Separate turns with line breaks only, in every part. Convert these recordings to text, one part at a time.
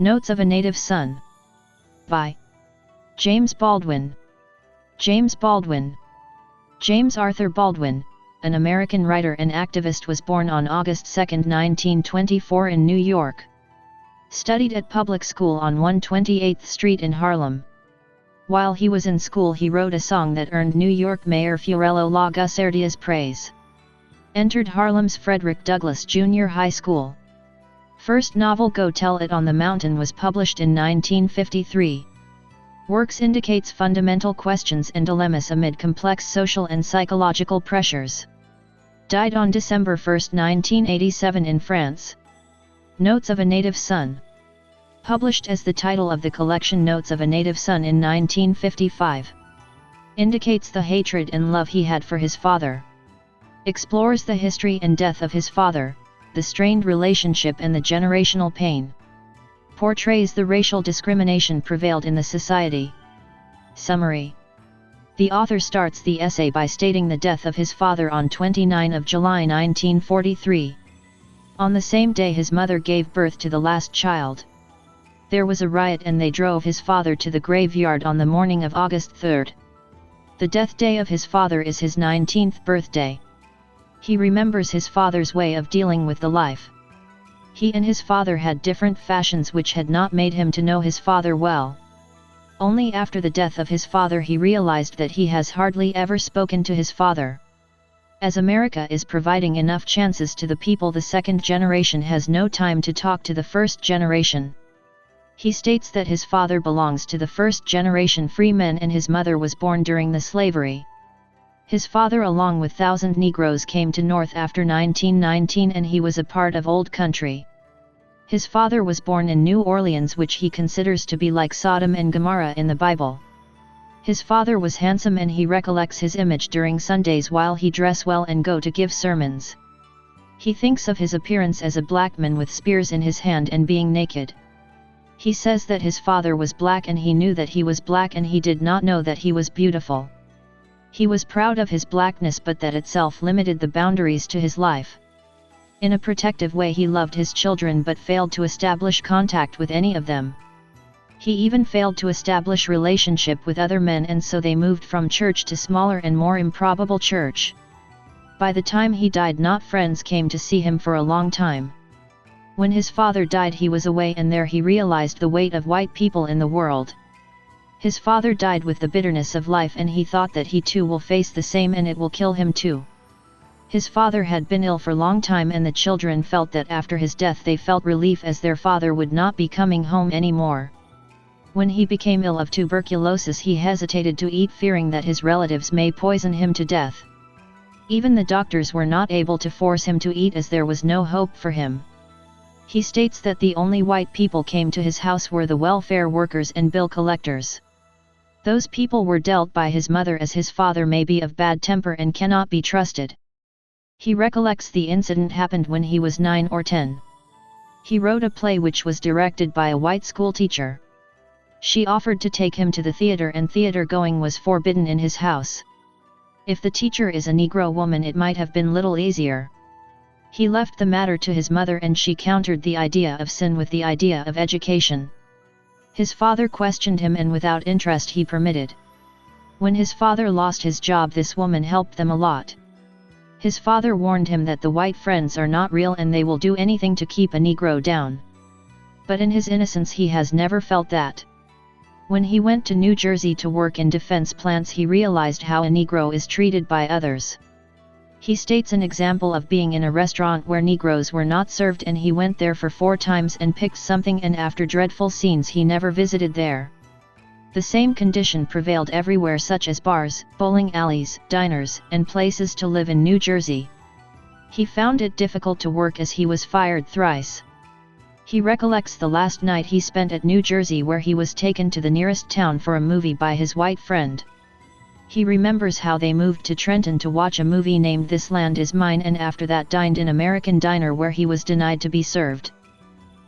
Notes of a Native Son. By James Baldwin. James Baldwin. James Arthur Baldwin, an American writer and activist, was born on August 2, 1924 in New York. Studied at public school on 128th Street in Harlem. While he was in school, he wrote a song that earned New York Mayor Fiorello La Guardia's praise. Entered Harlem's Frederick Douglass Junior High School. First novel Go Tell It on the Mountain was published in 1953. Works indicates fundamental questions and dilemmas amid complex social and psychological pressures. Died on December 1, 1987 in France. Notes of a Native Son. Published as the title of the collection Notes of a Native Son in 1955. Indicates the hatred and love he had for his father. Explores the history and death of his father, the strained relationship and the generational pain. Portrays the racial discrimination prevailed in the society. Summary. The author starts the essay by stating the death of his father on 29 July 1943. On the same day his mother gave birth to the last child. There was a riot and they drove his father to the graveyard on the morning of August 3. The death day of his father is his 19th birthday. He remembers his father's way of dealing with the life. He and his father had different fashions which had not made him to know his father well. Only after the death of his father he realized that he has hardly ever spoken to his father. As America is providing enough chances to the people, the second generation has no time to talk to the first generation. He states that his father belongs to the first generation free men and his mother was born during the slavery. His father along with 1,000 Negroes came to North after 1919 and he was a part of Old Country. His father was born in New Orleans, which he considers to be like Sodom and Gomorrah in the Bible. His father was handsome and he recollects his image during Sundays while he dress well and go to give sermons. He thinks of his appearance as a black man with spears in his hand and being naked. He says that his father was black and he knew that he was black and he did not know that he was beautiful. He was proud of his blackness, but that itself limited the boundaries to his life. In a protective way he loved his children but failed to establish contact with any of them. He even failed to establish relationship with other men, and so they moved from church to smaller and more improbable church. By the time he died, not friends came to see him for a long time. When his father died he was away, and there he realized the weight of white people in the world. His father died with the bitterness of life and he thought that he too will face the same and it will kill him too. His father had been ill for a long time and the children felt that after his death they felt relief as their father would not be coming home anymore. When he became ill of tuberculosis he hesitated to eat, fearing that his relatives may poison him to death. Even the doctors were not able to force him to eat as there was no hope for him. He states that the only white people came to his house were the welfare workers and bill collectors. Those people were dealt by his mother as his father may be of bad temper and cannot be trusted. He recollects the incident happened when he was 9 or 10. He wrote a play which was directed by a white school teacher. She offered to take him to the theater and theater going was forbidden in his house. If the teacher is a Negro woman it might have been little easier. He left the matter to his mother and she countered the idea of sin with the idea of education. His father questioned him and without interest he permitted. When his father lost his job this woman helped them a lot. His father warned him that the white friends are not real and they will do anything to keep a Negro down. But in his innocence he has never felt that. When he went to New Jersey to work in defense plants he realized how a Negro is treated by others. He states an example of being in a restaurant where Negroes were not served and he went there for 4 times and picked something, and after dreadful scenes he never visited there. The same condition prevailed everywhere, such as bars, bowling alleys, diners, and places to live in New Jersey. He found it difficult to work as he was fired thrice. He recollects the last night he spent at New Jersey where he was taken to the nearest town for a movie by his white friend. He remembers how they moved to Trenton to watch a movie named This Land Is Mine and after that dined in American diner where he was denied to be served.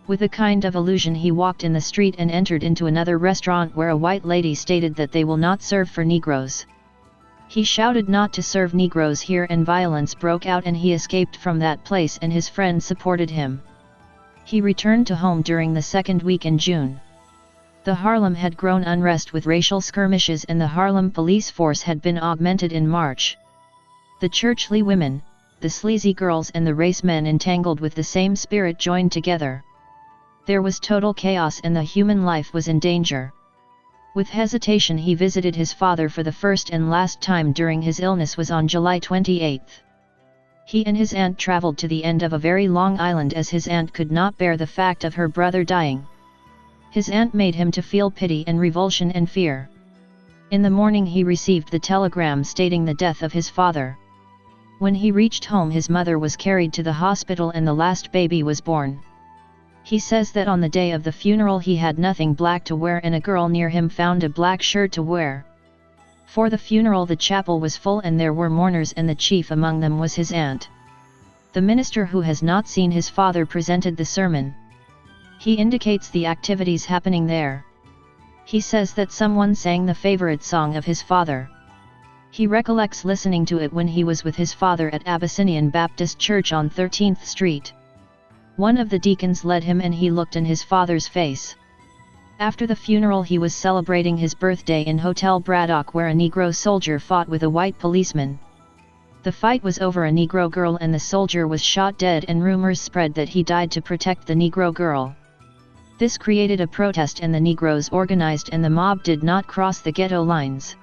With a kind of illusion he walked in the street and entered into another restaurant where a white lady stated that they will not serve for Negroes. He shouted not to serve Negroes here and violence broke out and he escaped from that place and his friends supported him. He returned to home during the second week in June. The Harlem had grown unrest with racial skirmishes and the Harlem police force had been augmented in March. The churchly women, the sleazy girls and the race men entangled with the same spirit joined together. There was total chaos and the human life was in danger. With hesitation he visited his father for the first and last time during his illness was on July 28. He and his aunt traveled to the end of a very long island as his aunt could not bear the fact of her brother dying. His aunt made him to feel pity and revulsion and fear. In the morning he received the telegram stating the death of his father. When he reached home his mother was carried to the hospital and the last baby was born. He says that on the day of the funeral he had nothing black to wear and a girl near him found a black shirt to wear. For the funeral the chapel was full and there were mourners and the chief among them was his aunt. The minister who has not seen his father presented the sermon. He indicates the activities happening there. He says that someone sang the favorite song of his father. He recollects listening to it when he was with his father at Abyssinian Baptist Church on 13th Street. One of the deacons led him and he looked in his father's face. After the funeral he was celebrating his birthday in Hotel Braddock where a Negro soldier fought with a white policeman. The fight was over a Negro girl and the soldier was shot dead and rumors spread that he died to protect the Negro girl. This created a protest and the Negroes organized and the mob did not cross the ghetto lines.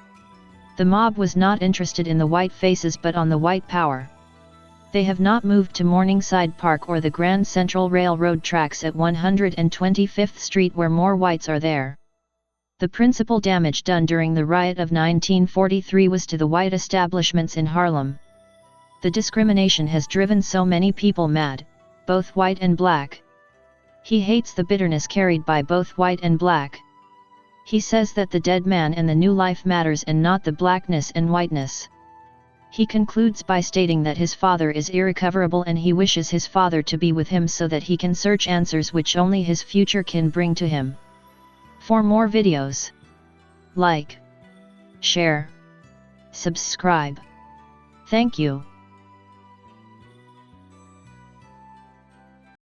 The mob was not interested in the white faces but on the white power. They have not moved to Morningside Park or the Grand Central Railroad tracks at 125th Street where more whites are there. The principal damage done during the riot of 1943 was to the white establishments in Harlem. The discrimination has driven so many people mad, both white and black. He hates the bitterness carried by both white and black. He says that the dead man and the new life matters and not the blackness and whiteness. He concludes by stating that his father is irrecoverable and he wishes his father to be with him so that he can search answers which only his future can bring to him. For more videos, like, share, subscribe. Thank you.